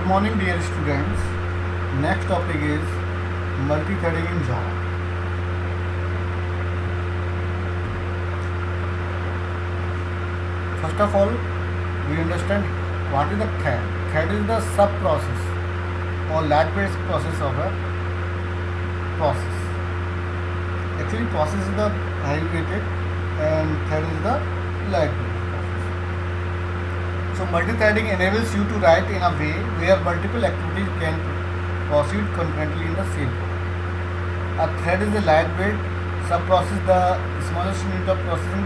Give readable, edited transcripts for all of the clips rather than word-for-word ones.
Good morning, dear students. Next topic is multi-threading in Java. First of all, we understand what is the thread. Thread is the sub-process or lat-based process of a process. Actually, process is the aggregated and thread is the lat-based process. So, multi-threading enables you to write in a way where multiple activities can proceed concurrently in the same code. A thread is the lat-based sub-process, the smallest unit of processing.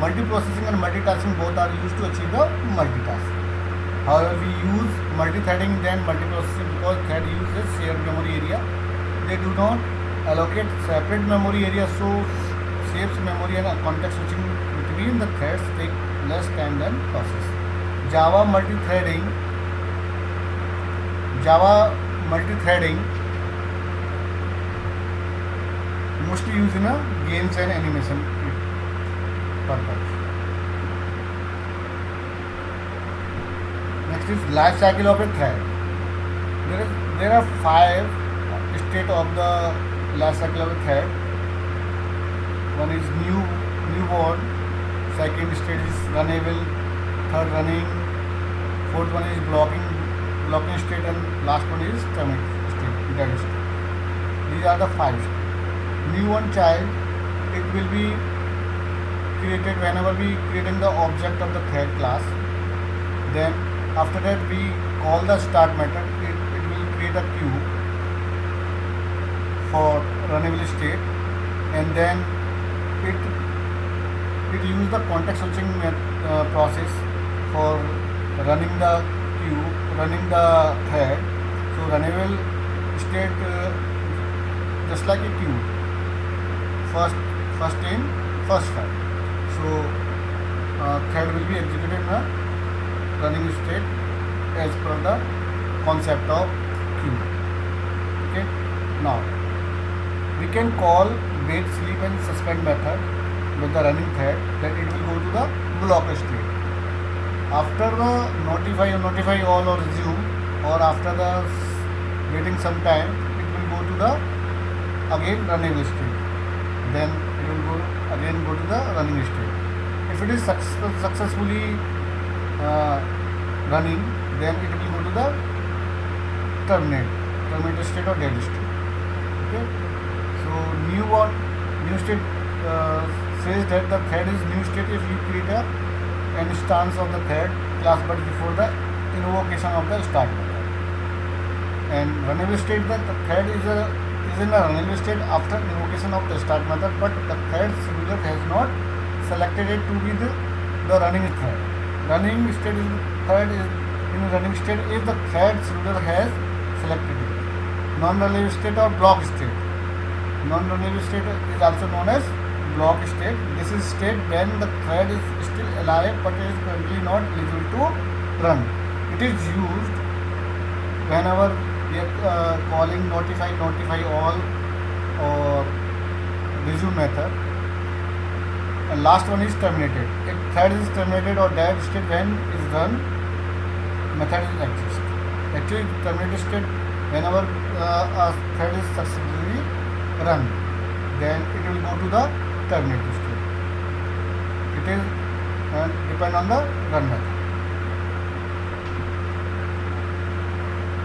Multiprocessing and multitasking both are used to achieve the multitasking. However, we use multi-threading than multiprocessing because thread uses shared memory area. They do not allocate separate memory area, so saves memory and context switching between the threads take less time than process. Java multi-threading mostly used in a games and animation purpose. Next is life cycle of a thread. There are 5 states of the life cycle of a thread. One is newborn, second stage is runnable, third running, fourth one is blocking state, and last one is terminate state, dead state. These are the 5 states. Newborn child, it will be created whenever we creating the object of the thread class. Then after that we call the start method. It will create a queue for runnable state, and then it use the context switching process for running the queue, running the thread. So runnable state just like a queue, first in first thread. So thread will be executed in a running state as per the concept of queue. Okay. Now we can call wait, sleep and suspend method with the running thread, that it will go to the block state. After the notify all or resume, or after the waiting some time, it will go to the again runnable state. Then it will go to the running state. If it is successfully running, then it will go to the terminate state or dead state. Okay. So new state says that the thread is new state if you create an instance of the thread class but before the invocation of the start method. And runnable state, that the thread is in a runnable state after invocation of the start method, but the thread scheduler has not selected it to be the running thread. Running state is thread is in running state if the thread scheduler has selected it. Non-runnable state or block state. Non-runnable state is also known as block state. This is state when the thread is still alive but is currently not eligible to run. It is used whenever we are calling notify all or resume method. And last one is terminated. If thread is terminated or dead state when is run, method is exist. Actually, terminated state whenever a thread is successfully run, then it will go to the terminated state. It is depend on the run method.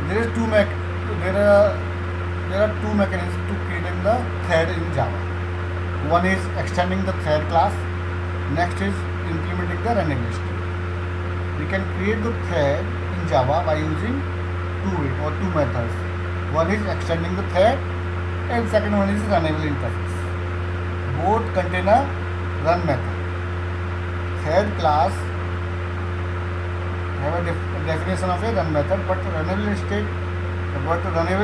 There are two mechanisms to creating the thread in Java. One is extending the thread class. Next is implementing the runnable state. We can create the thread in Java by using two methods. One is extending the thread, and second one is runnable interface. Both contain a run method. Thread class have a definition of a run method, but runnable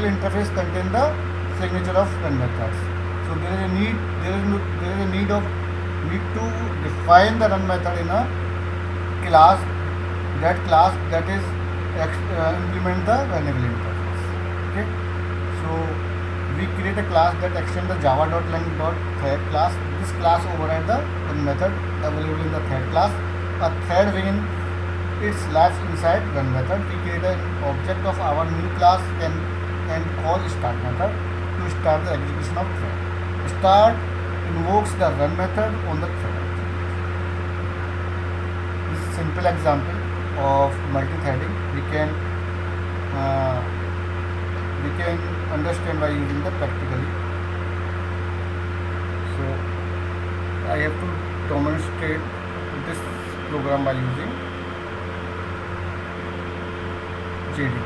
interface contain the signature of run methods. So there is a need to define the run method in a class that is implement the runnable interface. Okay. So we create a class that extends the java.lang.thread class. This class overrides the run method available in the thread class. A thread its slash inside run method. We create an object of our new class and call start method to start the execution of thread. Start invokes the run method on the thread. This is a simple example of multi-threading. We can understand by using the practically. So I have to demonstrate this program by using JDK.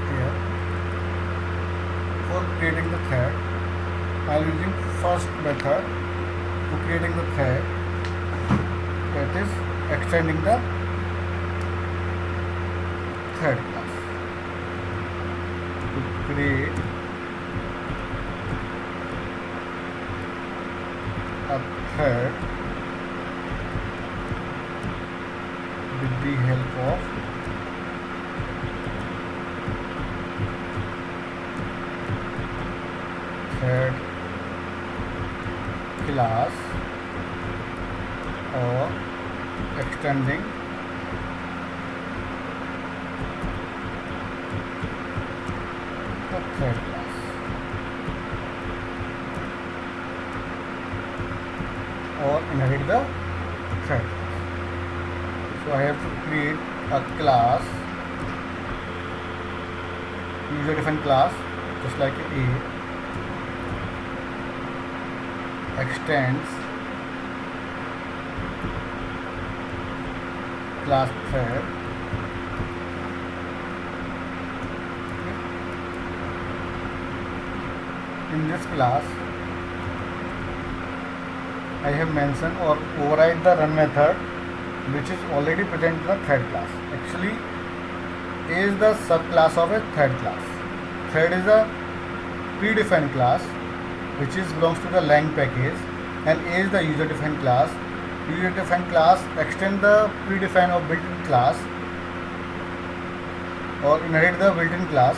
Here, for creating the thread, I am using first method to creating the thread, that is extending the thread class. To create a thread with the help of thread class or extending the thread class, or inherit the thread. So I have to create a class, user defined class, just like A, extends class thread. In this class, I have mentioned or override the run method, which is already present in the thread class. Actually, A is the subclass of a thread class. Thread is a predefined class which belongs to the lang package, and A is the user defined class. User defined class extend the predefined or built-in class or inherit the built-in class.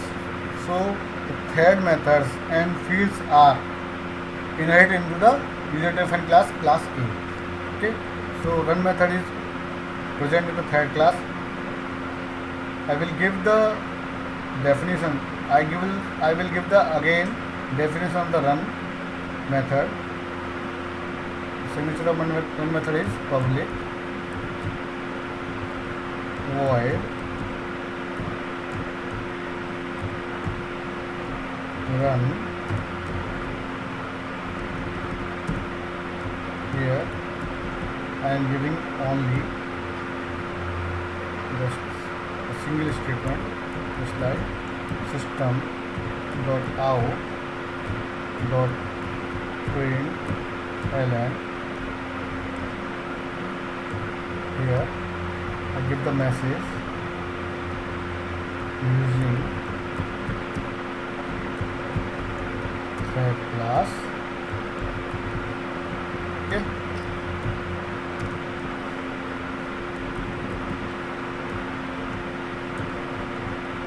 So the thread methods and fields are inherit into the user defined class A. Okay, so run method is present in the thread class. I will give the definition. I will give the again definition of the run method. Signature of run method is public void run. Here I am giving only just a single statement, just like system.out.println. Here I give the message using thread class. Okay.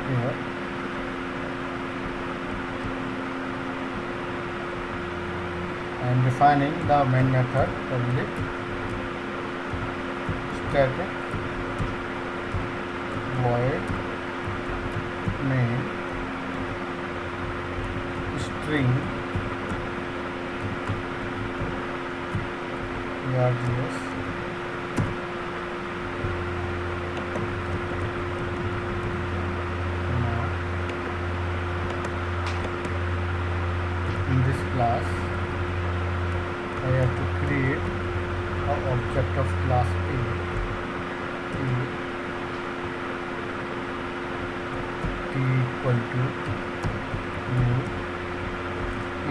Here I am defining the main method public static void main string args. Now in this class I have to create an object of class A. T equal to new A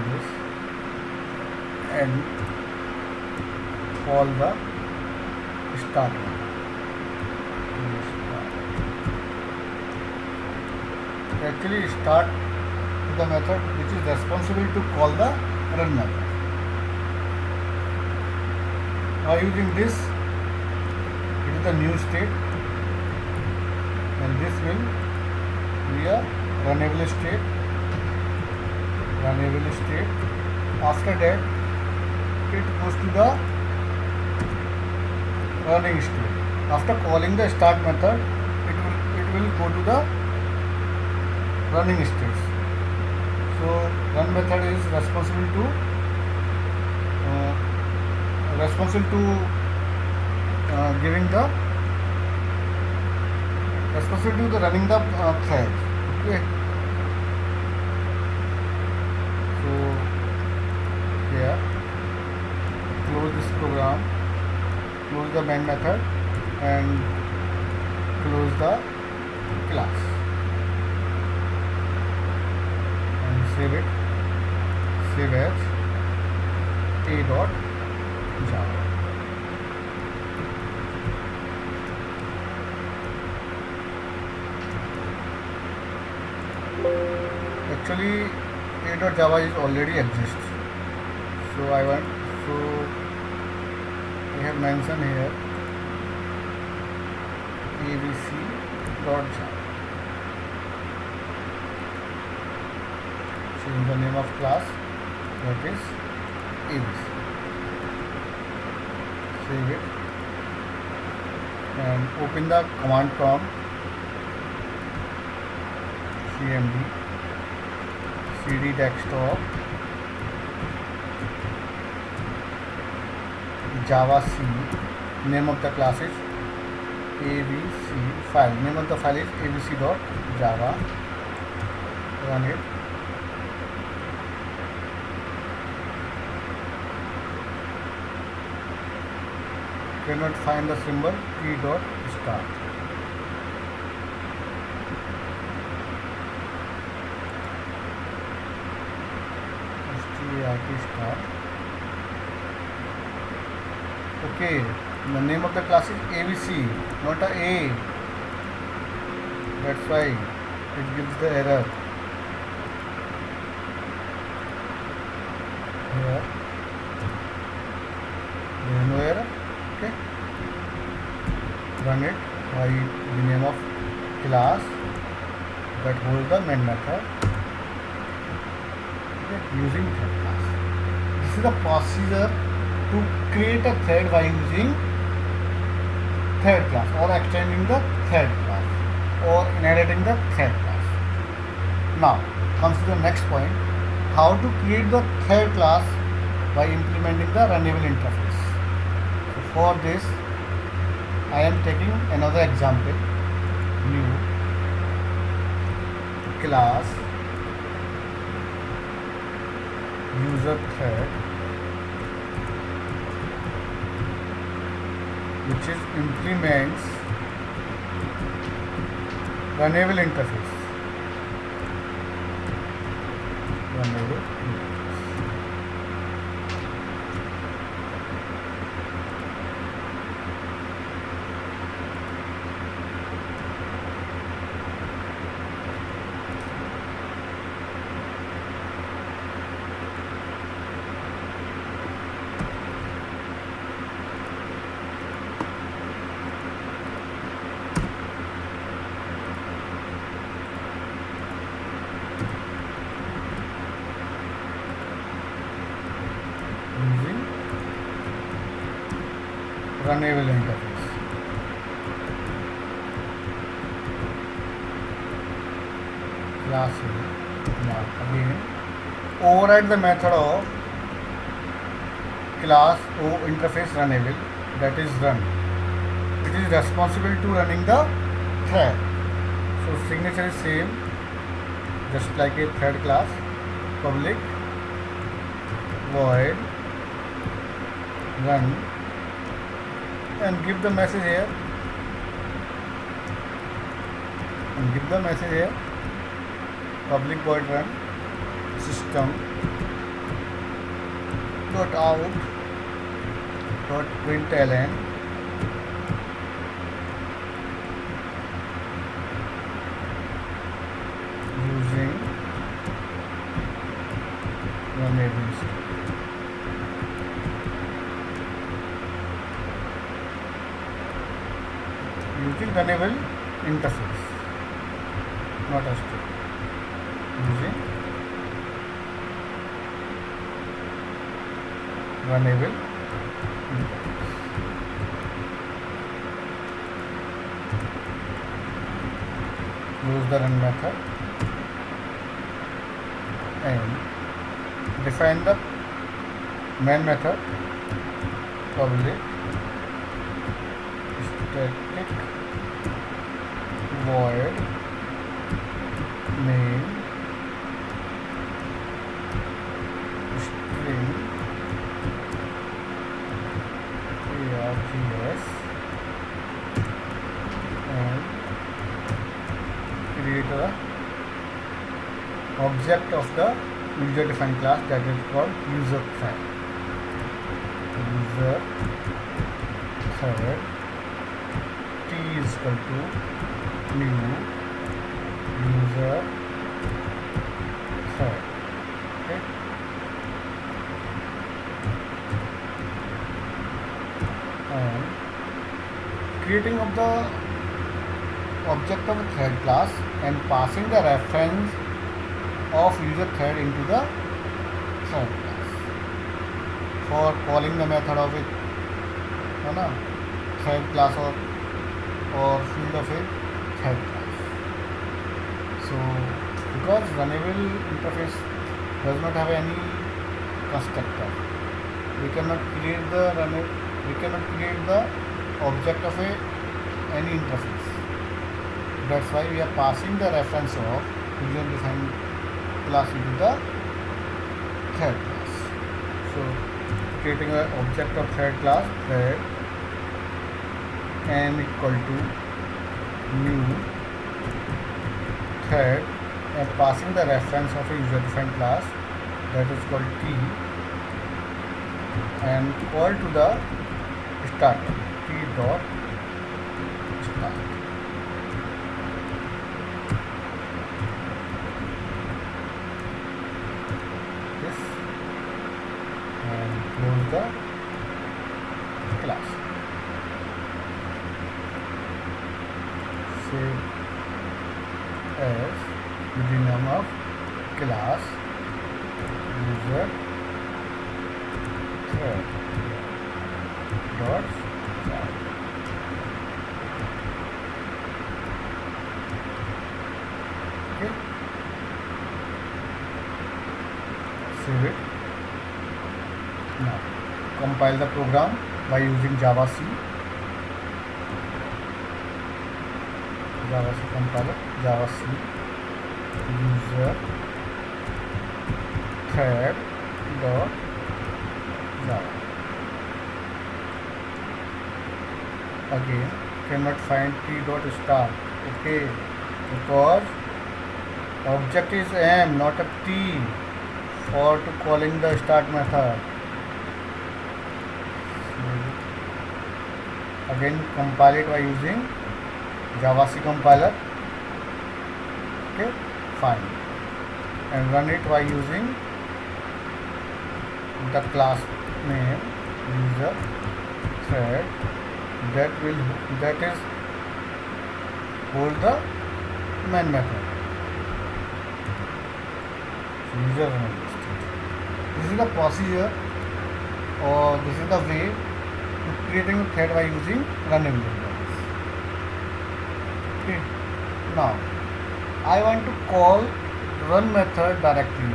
this and call the start method. Actually start the method which is responsible to call the run method. By using this, it is the new state, and this will be a runnable state. runnable state. After that, it goes to the running state. After calling the start method, it will go to the running states. So run method is responsible to giving the responsible to the running the thread. Okay. So here, close this program, close the main method, and close the class, and save it. Save as a.java. Actually, a.java is already exists. So we have mentioned here abc.java. Change the name of class, that is abc. Save it and open the command prompt, cmd cd desktop java c. Name of the class is abc file. Name of the file is abc.java. Run it. Cannot find the symbol t.start. start. Okay, the name of the class is abc, not a. That's why it gives the error here. There is no error. Okay, run it by the name of class that holds the main method using thread class. This is the procedure to create a thread by using thread class, or extending the thread class, or inheriting the thread class. Now comes to the next point: how to create the thread class by implementing the runnable interface. So for this, I am taking another example. New class user thread, which is implements runnable interface. Runnable interface. Using runnable interface. Class now again override the method of class interface runnable, that is run. It is responsible to running the thread. So signature is same, just like a thread class. Public void run, and give the message here, public void run system dot out dot println using runnable state. Using runnable interface, not a state. Using runnable. Use the run method and define the main method public static void main string args and create a object of the user defined class that is called user thread. User thread t is equal to new user thread. Okay. And creating of the object of a thread class and passing the reference of user thread into the thread class for calling the method of it, thread class or field of a thread class. So because runnable interface does not have any constructor, we cannot create the object of any interface. That's why we are passing the reference of user defined class into the thread class. So creating an object of thread class, thread n equal to new thread and passing the reference of a user defined class that is called t and call to the start t dot start. This and close the class. Save as with the name of class user thread dot start. Okay. Save it. Now compile the program by using Java C. Java C compiler, Java C user thread dot Java. Again cannot find t dot start. Okay, because object is m, not a t for to calling the start method. Again compile it by using Java C compiler. Okay, fine, and run it by using the class name user thread that is hold the main method. So user runnable state. This is the procedure, or this is the way to creating a thread by using runnable interface. Okay. Now I want to call run method directly.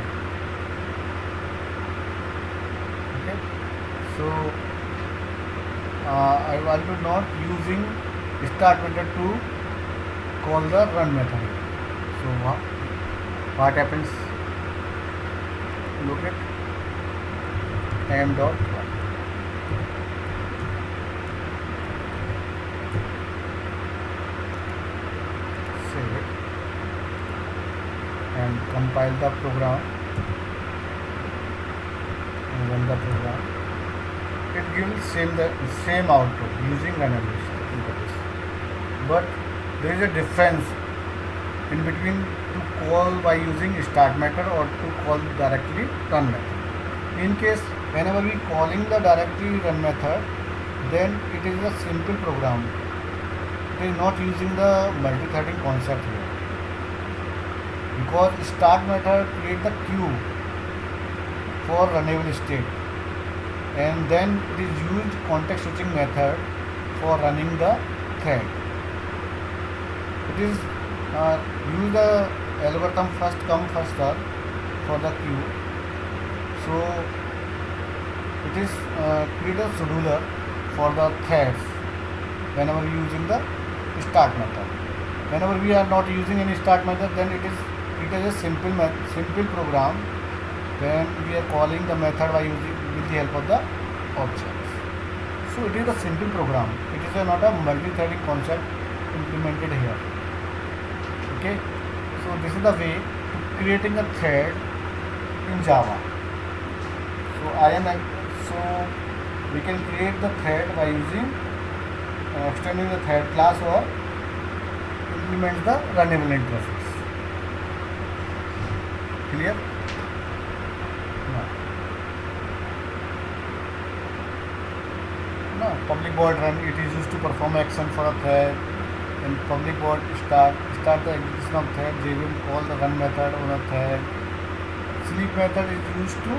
Okay. So I want to not using start method to call the run method. So what happens? Look at m dot run. Save it and compile the program and run the program. It gives the same output using runnable interface, but there is a difference in between to call by using start method or to call directly run method. In case whenever we calling the directly run method, then it is a simple program. It is not using the multi-threading concept here, because start method create the queue for runnable state and then it is used context switching method for running the thread. It is use the algorithm first come first serve for the queue. So it is create a scheduler for the threads whenever we using the start method. Whenever we are not using any start method, then it is a simple program when we are calling the method by using with the help of the objects. So it is a simple program. It is not a multi-threading concept implemented here. Okay. So this is the way to creating a thread in Java. So we can create the thread by using extending the thread class or implement the runnable interface. Clear? No, public void run, it is used to perform action for a thread. And public void start the execution of thread. They will call the run method on a thread. Sleep method is used to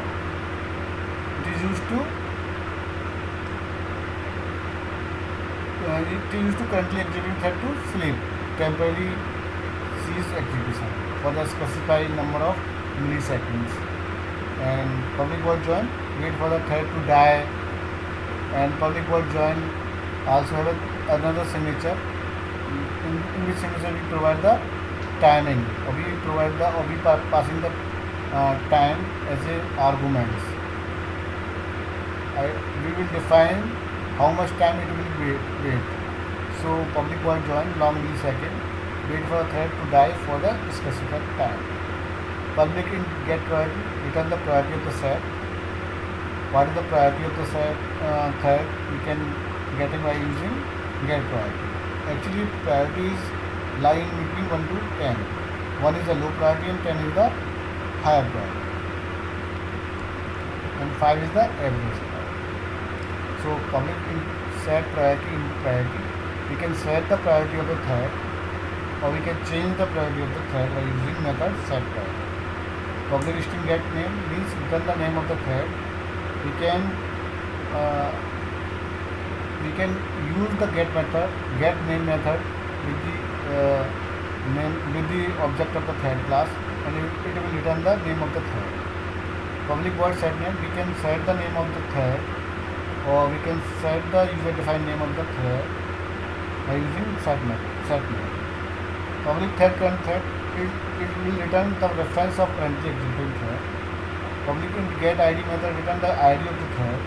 currently executing thread to sleep, temporarily cease execution for the specified number of milliseconds. And public void join, wait for the thread to die. And public void join also have another signature in which signature we provide the timing, or we passing the time as a arguments. We will define how much time it will wait. So public void join long millisecond, wait for a thread to die for the specified time. Public int get priority, return the priority of the set. What is the priority of the set thread? We can get it by using get priority. Actually priorities lie in between 1 to 10. 1 is the low priority and 10 is the higher priority. And 5 is the average priority. So public set priority into priority. We can set the priority of the thread, or we can change the priority of the thread by using method set priority. Public string get name means return the name of the thread. We can use the get name method with the object of the thread class, and it will return the name of the thread. Public void set name, we can set the name of the thread, or we can set the user defined name of the thread by using set name. Public thread current thread, it will return the reference of currently executing thread. Public int get id method return the id of the thread.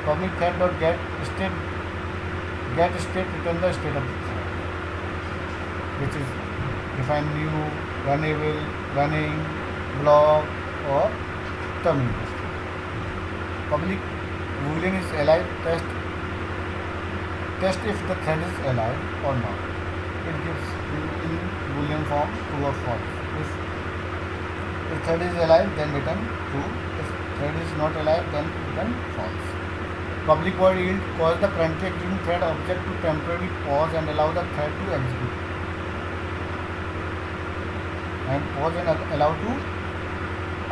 Public thread dot get state return the state of the thread, which is define new, runnable, running, block, or terminal. Public boolean is alive, test if the thread is alive or not. It gives in boolean form true or false. If thread is alive, then return true. If thread is not alive, then return false. Public void yield cause the currently executing thread object to temporarily pause and allow the thread to execute. And pause and allow to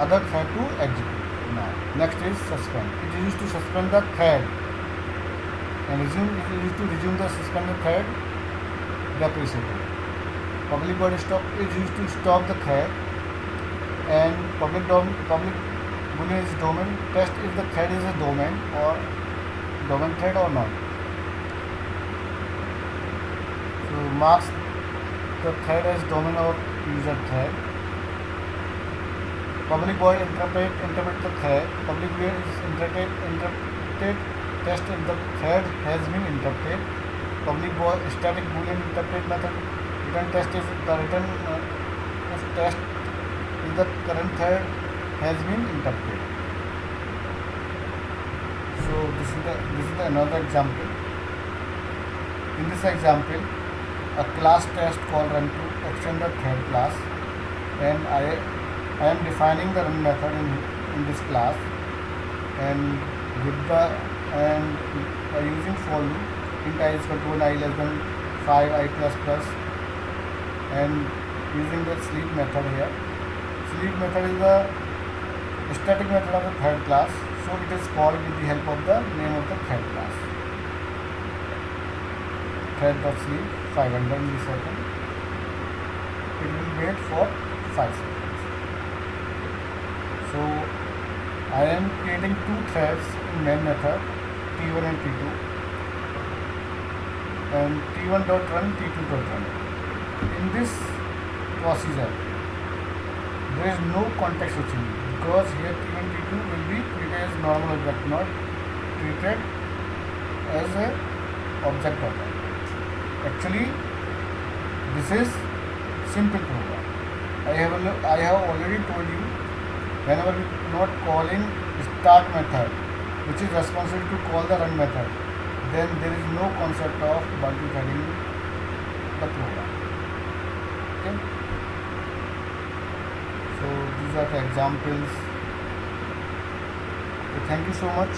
other thread to execute. Now, next is suspend. It is used to suspend the thread, and resume it is used to resume the suspended thread depreciated. Public void stop is used to stop the thread, and public boolean is domain. Test if the thread is a domain thread or not. So marks the thread as domain or user thread. Public void interpret the thread. Public boolean is interpreted test if the thread has been interrupted. Public void static boolean interpret method return test if the return if test if the current thread has been interrupted. So this is another example. In this example, a class test call run to extend the thread class, and I am defining the run method in this class, and using for loop int I is equal to I less than 5 I plus, and using the sleep method here. Sleep method is the static method of the thread class. So it is called with the help of the name of the thread class. Thread.sleep 500 milliseconds. It will wait for 5 seconds. So I am creating two threads in main method, T1 and T2, and T1.run, T2.run. In this procedure, there is no context switching because here T1 T2 will be treated as normal object, not treated as a object object. Actually, this is simple program. I have already told you, whenever we not calling start method, which is responsible to call the run method, then there is no concept of multi-threading the program. Okay. So these are the examples. Okay, thank you so much.